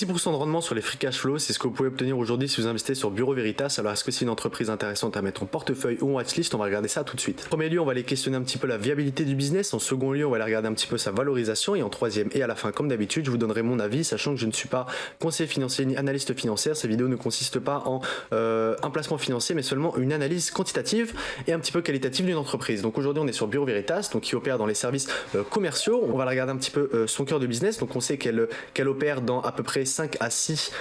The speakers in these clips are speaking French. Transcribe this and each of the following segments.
6% de rendement sur les free cash flow, c'est ce que vous pouvez obtenir aujourd'hui si vous investissez sur Bureau Veritas. Alors est-ce que c'est une entreprise intéressante à mettre en portefeuille ou en watchlist? On va regarder ça tout de suite. En premier lieu, on va aller questionner un petit peu la viabilité du business. En second lieu, on va aller regarder un petit peu sa valorisation. Et en troisième et à la fin, comme d'habitude, je vous donnerai mon avis, sachant que je ne suis pas conseiller financier ni analyste financier. Cette vidéo ne consiste pas en un placement financier, mais seulement une analyse quantitative et un petit peu qualitative d'une entreprise. Donc aujourd'hui, on est sur Bureau Veritas, donc qui opère dans les services commerciaux. On va regarder un petit peu son cœur de business. Donc on sait qu'elle opère dans à peu près 5 à 6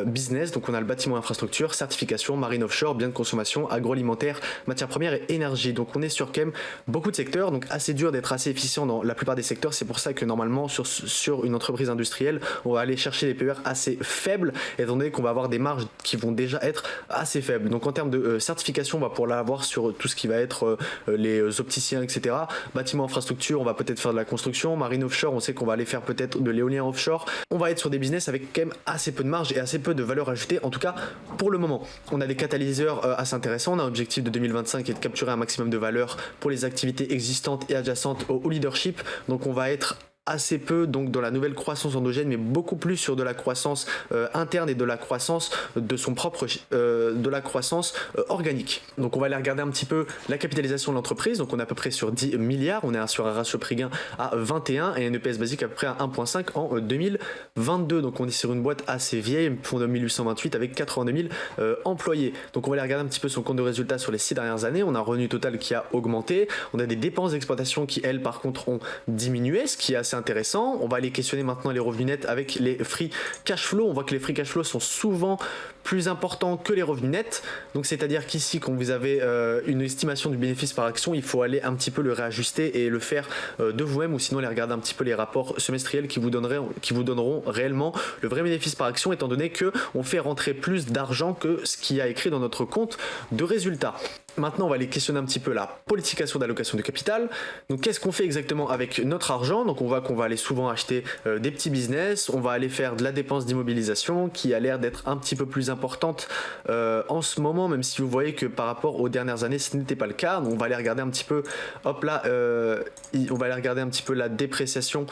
business. Donc on a le bâtiment infrastructure, certification, marine offshore, biens de consommation, agroalimentaire, matières premières et énergie. Donc on est sur quand même beaucoup de secteurs, donc assez dur d'être assez efficient dans la plupart des secteurs. C'est pour ça que normalement sur une entreprise industrielle, on va aller chercher des PER assez faibles, étant donné qu'on va avoir des marges qui vont déjà être assez faibles. Donc en termes de certification, on va pouvoir l'avoir sur tout ce qui va être les opticiens, etc. Bâtiment infrastructure, on va peut-être faire de la construction. Marine offshore, on sait qu'on va aller faire peut-être de l'éolien offshore. On va être sur des business avec quand même assez peu de marge et assez peu de valeur ajoutée, en tout cas pour le moment. On a des catalyseurs assez intéressants. On a un objectif de 2025 qui est de capturer un maximum de valeur pour les activités existantes et adjacentes au leadership. Donc on va être assez peu donc dans la nouvelle croissance endogène, mais beaucoup plus sur de la croissance interne et de la croissance de son propre de la croissance organique. Donc on va aller regarder un petit peu la capitalisation de l'entreprise. Donc on est à peu près sur 10 milliards, on est sur un ratio prix-gain à 21 et un EPS basique à peu près à 1.5 en 2022. Donc on est sur une boîte assez vieille, fondée en 1828 avec 82 000 employés. Donc on va aller regarder un petit peu son compte de résultat sur les 6 dernières années. On a un revenu total qui a augmenté, on a des dépenses d'exploitation qui elles par contre ont diminué, ce qui est assez intéressant. On va aller questionner maintenant les revenus nets avec les free cash flow. On voit que les free cash flow sont souvent plus importants que les revenus nets. Donc c'est-à-dire qu'ici, quand vous avez une estimation du bénéfice par action, il faut aller un petit peu le réajuster et le faire de vous-même, ou sinon aller regarder un petit peu les rapports semestriels qui vous donneront réellement le vrai bénéfice par action, étant donné que on fait rentrer plus d'argent que ce qui a écrit dans notre compte de résultat. Maintenant, on va aller questionner un petit peu la politication d'allocation de capital. Donc, qu'est-ce qu'on fait exactement avec notre argent? Donc, on voit qu'on va aller souvent acheter des petits business. On va aller faire de la dépense d'immobilisation qui a l'air d'être un petit peu plus importante en ce moment, même si vous voyez que par rapport aux dernières années, ce n'était pas le cas. Donc, on va aller regarder un petit peu, hop là, on va aller regarder un petit peu la dépréciation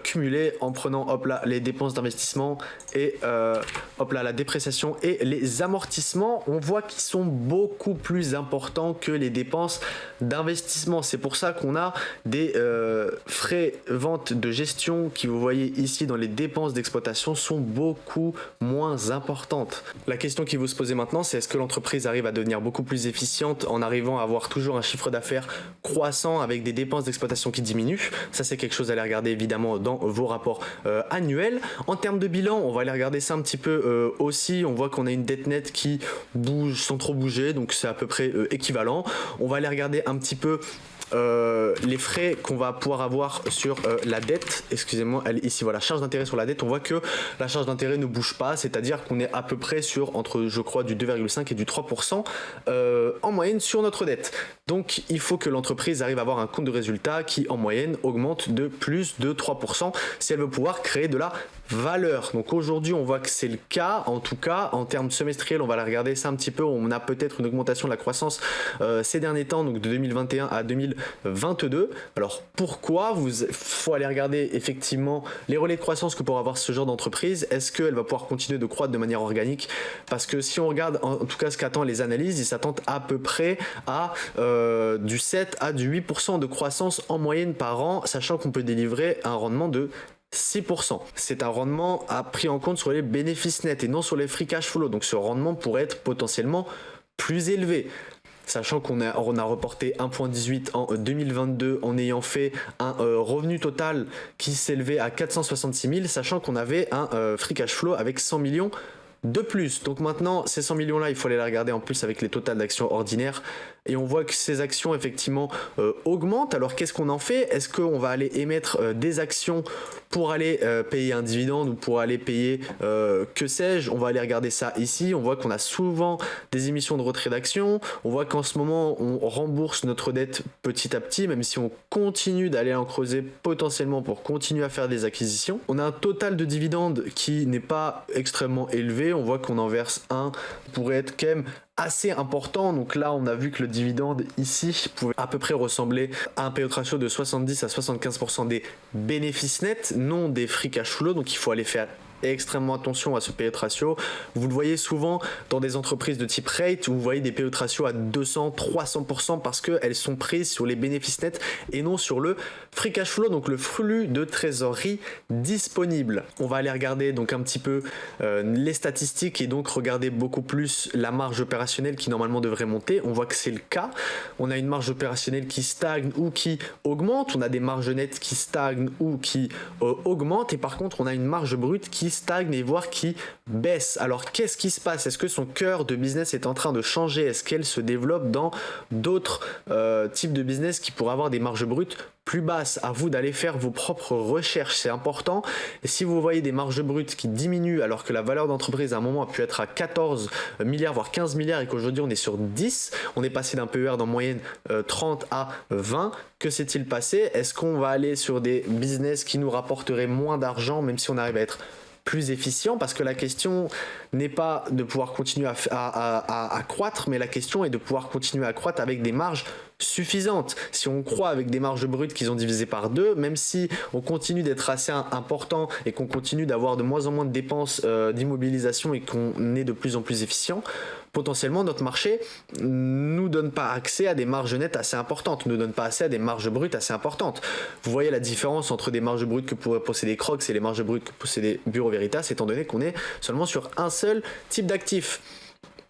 cumulée en prenant, hop là, les dépenses d'investissement et hop là, la dépréciation et les amortissements. On voit qu'ils sont beaucoup plus importants que les dépenses d'investissement. C'est pour ça qu'on a des frais vente de gestion qui, vous voyez ici dans les dépenses d'exploitation, sont beaucoup moins importantes. La question qui vous se posez maintenant, c'est est-ce que l'entreprise arrive à devenir beaucoup plus efficiente en arrivant à avoir toujours un chiffre d'affaires croissant avec des dépenses d'exploitation qui diminuent? Ça, c'est quelque chose à aller regarder évidemment dans vos rapports annuels. En termes de bilan, on va aller regarder ça un petit peu aussi. On voit qu'on a une dette nette qui bouge sans trop bouger, donc c'est à peu près équivalent. On va aller regarder un petit peu les frais qu'on va pouvoir avoir sur la dette, excusez-moi, ici voilà, charge d'intérêt sur la dette. On voit que la charge d'intérêt ne bouge pas, c'est-à-dire qu'on est à peu près sur entre, je crois, du 2,5 et du 3% en moyenne sur notre dette. Donc il faut que l'entreprise arrive à avoir un compte de résultat qui en moyenne augmente de plus de 3% si elle veut pouvoir créer de la valeur. Donc aujourd'hui on voit que c'est le cas, en tout cas en termes semestriels. On va la regarder ça un petit peu. On a peut-être une augmentation de la croissance ces derniers temps, donc de 2021 à 2022. Alors pourquoi? Faut aller regarder effectivement les relais de croissance que pourra avoir ce genre d'entreprise. Est-ce qu'elle va pouvoir continuer de croître de manière organique? Parce que si on regarde en tout cas ce qu'attendent les analyses, ils s'attendent à peu près à du 7 à du 8% de croissance en moyenne par an, sachant qu'on peut délivrer un rendement de 6%. C'est un rendement à pris en compte sur les bénéfices nets et non sur les free cash flow. Donc ce rendement pourrait être potentiellement plus élevé. Sachant qu'on a reporté 1,18 en 2022 en ayant fait un revenu total qui s'élevait à 466 000, sachant qu'on avait un free cash flow avec 100 millions de plus. Donc maintenant, ces 100 millions là, il faut aller les regarder en plus avec les totales d'actions ordinaires et on voit que ces actions effectivement augmentent. Alors qu'est-ce qu'on en fait? Est-ce qu'on va aller émettre des actions pour aller payer un dividende ou pour aller payer que sais-je? On va aller regarder ça ici. On voit qu'on a souvent des émissions de retrait d'actions. On voit qu'en ce moment on rembourse notre dette petit à petit, même si on continue d'aller en creuser potentiellement pour continuer à faire des acquisitions. On a un total de dividendes qui n'est pas extrêmement élevé. On voit qu'on en verse un, pourrait être quand même assez important. Donc là on a vu que le dividende ici pouvait à peu près ressembler à un payout ratio de 70 à 75% des bénéfices nets, non des free cash flow. Donc il faut aller faire extrêmement attention à ce payout ratio. Vous le voyez souvent dans des entreprises de type rate où vous voyez des payout ratios à 200, 300% parce qu'elles sont prises sur les bénéfices nets et non sur le free cash flow, donc le flux de trésorerie disponible. On va aller regarder donc un petit peu les statistiques et donc regarder beaucoup plus la marge opérationnelle qui normalement devrait monter. On voit que c'est le cas. On a une marge opérationnelle qui stagne ou qui augmente. On a des marges nettes qui stagnent ou qui augmentent. Et par contre, on a une marge brute qui stagne et voire qui baisse. Alors, qu'est-ce qui se passe? Est-ce que son cœur de business est en train de changer? Est-ce qu'elle se développe dans d'autres types de business qui pourraient avoir des marges brutes plus basses? À vous d'aller faire vos propres recherches, c'est important. Et si vous voyez des marges brutes qui diminuent alors que la valeur d'entreprise à un moment a pu être à 14 milliards voire 15 milliards et qu'aujourd'hui on est sur 10, on est passé d'un PER d'en moyenne 30 à 20, que s'est-il passé? Est-ce qu'on va aller sur des business qui nous rapporteraient moins d'argent même si on arrive à être plus efficient? Parce que la question n'est pas de pouvoir continuer à croître, mais la question est de pouvoir continuer à croître avec des marges suffisantes. Si on croit avec des marges brutes qu'ils ont divisé par 2, même si on continue d'être assez important et qu'on continue d'avoir de moins en moins de dépenses d'immobilisation et qu'on est de plus en plus efficient, potentiellement notre marché nous donne pas accès à des marges nettes assez importantes, ne donne pas accès à des marges brutes assez importantes. Vous voyez la différence entre des marges brutes que pourraient posséder Crocs et les marges brutes que possédait Bureau Veritas, étant donné qu'on est seulement sur un seul type d'actif.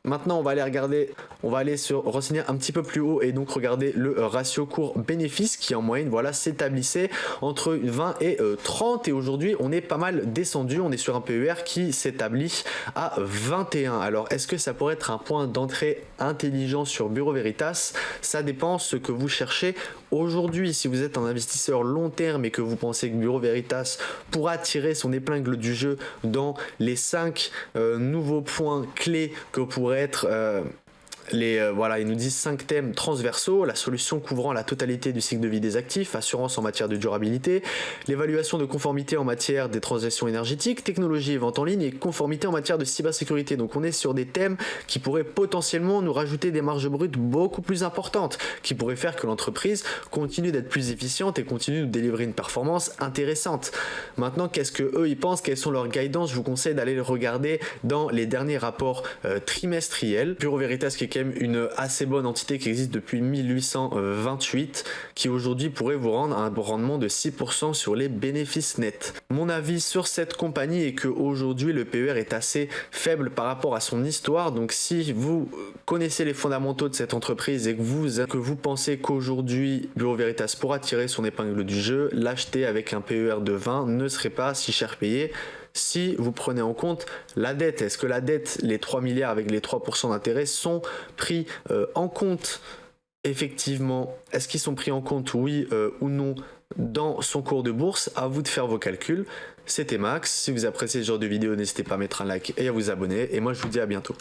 Maintenant, on va aller regarder, on va aller se renseigner un petit peu plus haut et donc regarder le ratio cours-bénéfice qui en moyenne voilà, s'établissait entre 20 et 30 et aujourd'hui on est pas mal descendu, on est sur un PER qui s'établit à 21. Alors est-ce que ça pourrait être un point d'entrée intelligent sur Bureau Veritas? Ça dépend ce que vous cherchez aujourd'hui. Si vous êtes un investisseur long terme et que vous pensez que Bureau Veritas pourra tirer son épingle du jeu dans les 5 nouveaux points clés que pourrait être voilà, ils nous disent 5 thèmes transversaux: la solution couvrant la totalité du cycle de vie des actifs, assurance en matière de durabilité, l'évaluation de conformité en matière des transactions énergétiques, technologie et vente en ligne et conformité en matière de cybersécurité. Donc on est sur des thèmes qui pourraient potentiellement nous rajouter des marges brutes beaucoup plus importantes, qui pourraient faire que l'entreprise continue d'être plus efficiente et continue de délivrer une performance intéressante. Maintenant, qu'est-ce que eux ils pensent, quelles sont leurs guidances? Je vous conseille d'aller le regarder dans les derniers rapports trimestriels. Bureau Veritas qui est quand même une assez bonne entité qui existe depuis 1828, qui aujourd'hui pourrait vous rendre un rendement de 6% sur les bénéfices nets. Mon avis sur cette compagnie est qu'aujourd'hui le PER est assez faible par rapport à son histoire, donc si vous connaissez les fondamentaux de cette entreprise et que vous pensez qu'aujourd'hui Bureau Veritas pourra tirer son épingle du jeu, l'acheter avec un PER de 20 ne serait pas si cher payé. Si vous prenez en compte la dette, est-ce que la dette, les 3 milliards avec les 3% d'intérêt sont pris en compte? Effectivement, est-ce qu'ils sont pris en compte, oui ou non, dans son cours de bourse? À vous de faire vos calculs. C'était Max. Si vous appréciez ce genre de vidéo, n'hésitez pas à mettre un like et à vous abonner. Et moi, je vous dis à bientôt.